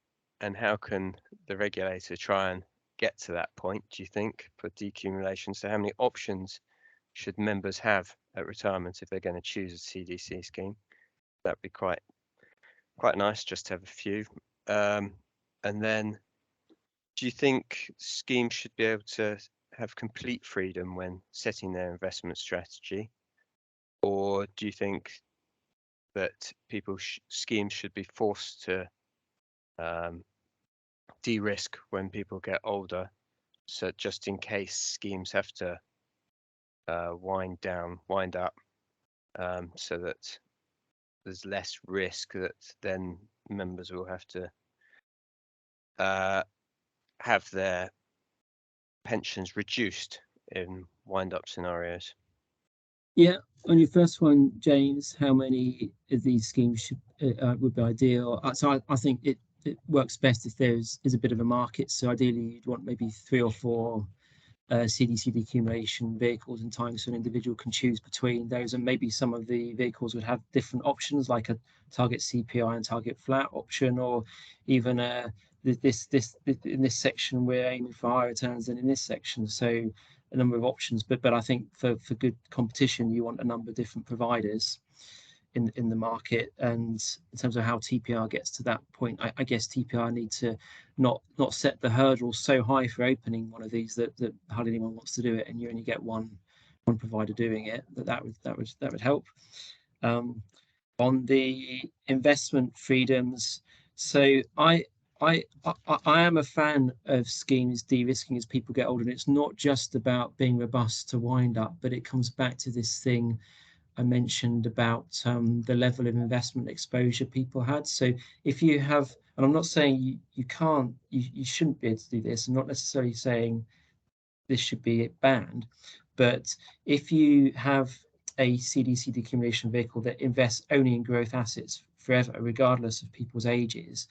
and how can the regulator try and get to that point, do you think, for decumulation? So how many options should members have at retirement if they're going to choose a CDC scheme? That'd be quite nice just to have a few. And then, do you think schemes should be able to have complete freedom when setting their investment strategy, or do you think that schemes should be forced to de-risk when people get older, so just in case schemes have to wind up, so that there's less risk that then members will have to have their pensions reduced in wind-up scenarios? Yeah, on your first one, James, how many of these schemes would be ideal? So I think it works best if there's a bit of a market. So ideally, you'd want maybe 3 or 4 CDC decumulation vehicles in time, so an individual can choose between those, and maybe some of the vehicles would have different options, like a target CPI and target flat option, or even in this section we're aiming for higher returns than in this section. So a number of options, but I think for good competition, you want a number of different providers in the market. And in terms of how TPR gets to that point, I guess TPR need to not set the hurdle so high for opening one of these that hardly anyone wants to do it, and you only get one provider doing it. That would help. On the investment freedoms, so I am a fan of schemes de-risking as people get older, and it's not just about being robust to wind up, but it comes back to this thing I mentioned about the level of investment exposure people had. So if you have, and I'm not saying you shouldn't be able to do this. I'm not necessarily saying this should be banned, but if you have a CDC decumulation vehicle that invests only in growth assets forever, regardless of people's ages,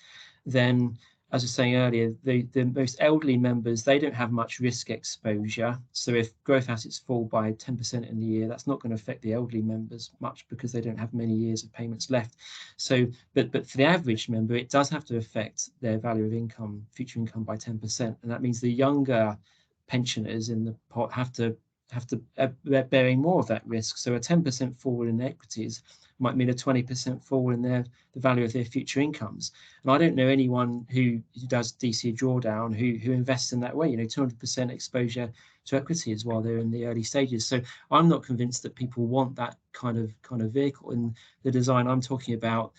then, as I was saying earlier, the most elderly members, they don't have much risk exposure. So if growth assets fall by 10% in the year, that's not going to affect the elderly members much because they don't have many years of payments left. So, but for the average member, it does have to affect their value of income, future income, by 10%. And that means the younger pensioners in the pot have to they're bearing more of that risk. So a 10% fall in equities might mean a 20% fall in the value of their future incomes. And I don't know anyone who does DC drawdown who invests in that way, 200% exposure to equities while they're in the early stages. So I'm not convinced that people want that kind of vehicle. And the design I'm talking about,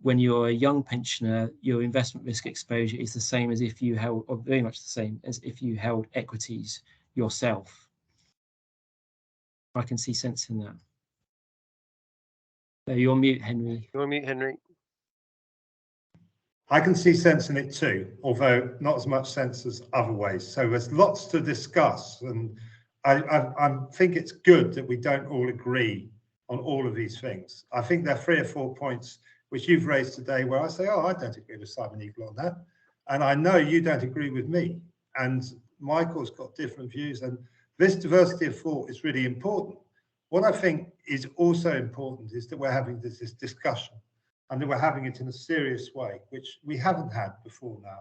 when you're a young pensioner, your investment risk exposure is the same as if you held, or very much the same as if you held equities yourself. I can see sense in that. You're on mute, Henry. You're on mute, Henry. I can see sense in it too, although not as much sense as other ways. So there's lots to discuss, and I think it's good that we don't all agree on all of these things. I think there are 3 or 4 points which you've raised today where I say, oh, I don't agree with Simon Eagle on that. And I know you don't agree with me. And Michael's got different views, and this diversity of thought is really important. What I think is also important is that we're having this discussion, and that we're having it in a serious way, which we haven't had before now.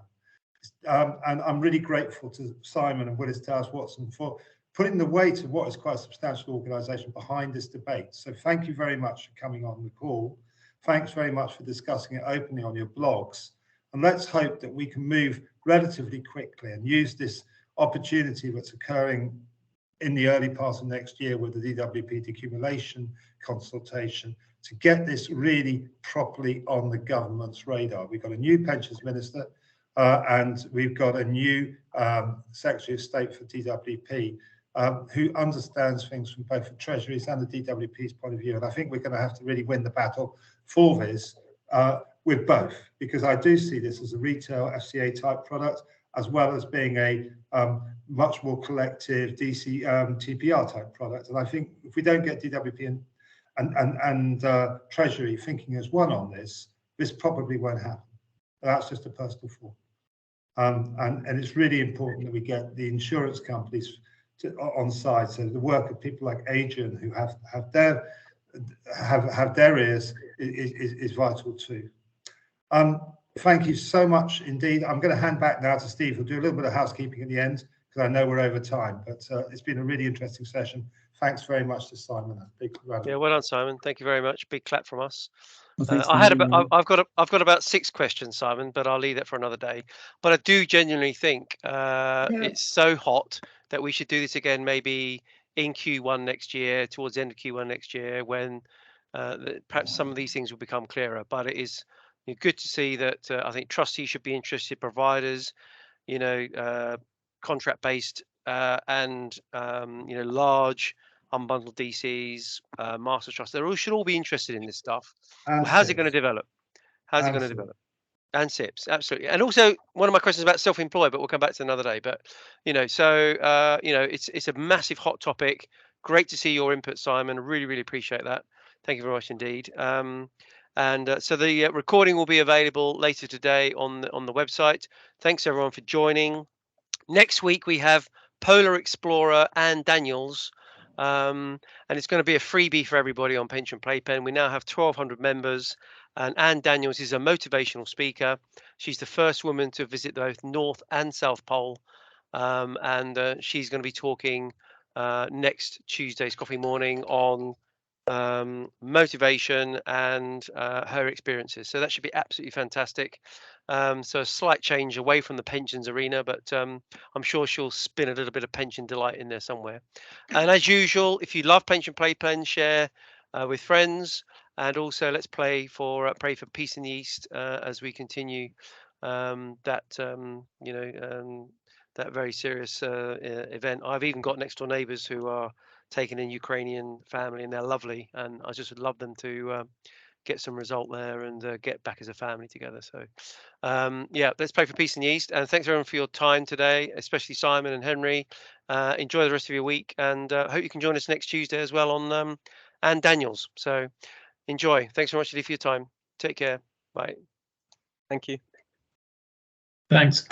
And I'm really grateful to Simon and Willis Towers Watson for putting the weight of what is quite a substantial organisation behind this debate. So thank you very much for coming on the call. Thanks very much for discussing it openly on your blogs. And let's hope that we can move relatively quickly and use this opportunity that's occurring in the early part of next year with the DWP decumulation consultation to get this really properly on the government's radar. We've got a new pensions minister and we've got a new Secretary of State for DWP who understands things from both the Treasury's and the DWP's point of view. And I think we're going to have to really win the battle for this with both, because I do see this as a retail FCA type product, as well as being a much more collective DC TPR type product. And I think if we don't get DWP and Treasury thinking as one on this, this probably won't happen. That's just a personal thought. And it's really important that we get the insurance companies on side. So the work of people like Adrian, who have their ears, is vital too. Thank you so much indeed. I'm going to hand back now to Steve, who'll do a little bit of housekeeping at the end, because I know we're over time. But it's been a really interesting session. Thanks very much to Simon. Big round. Yeah, well done, Simon. Thank you very much. Big clap from us. Well, I've got about 6 questions, Simon, but I'll leave that for another day. But I do genuinely think it's so hot that we should do this again, maybe in Q1 next year, towards the end of Q1 next year, when perhaps some of these things will become clearer. But it is good to see that I think trustees should be interested, providers, contract-based and large unbundled DCs, master trusts. They should all be interested in this stuff. Well, how's it going to develop? How's it going to develop? And SIPs, absolutely. And also, one of my questions about self-employed, but we'll come back to another day. But it's a massive hot topic. Great to see your input, Simon. Really, really appreciate that. Thank you very much indeed. So the recording will be available later today on the website. Thanks everyone for joining. Next week we have Polar Explorer and Daniels. And it's going to be a freebie for everybody on Pension Playpen. We now have 1,200 members, and Anne Daniels is a motivational speaker. She's the first woman to visit both North and South Pole, and she's going to be talking next Tuesday's coffee morning on motivation and her experiences. So that should be absolutely fantastic. So a slight change away from the pensions arena, but I'm sure she'll spin a little bit of pension delight in there somewhere. And as usual, if you love Pension Playpen, share with friends, and also let's pray for peace in the East as we continue that very serious event. I've even got next door neighbours who are taking in Ukrainian family, and they're lovely, and I just would love them to get some result there and get back as a family together. So yeah, let's pray for peace in the East. And thanks everyone for your time today, especially Simon and Henry. Enjoy the rest of your week, and hope you can join us next Tuesday as well on and Daniel's. So enjoy. Thanks very much, Lee, for your time. Take care. Bye. Thank you. Thanks.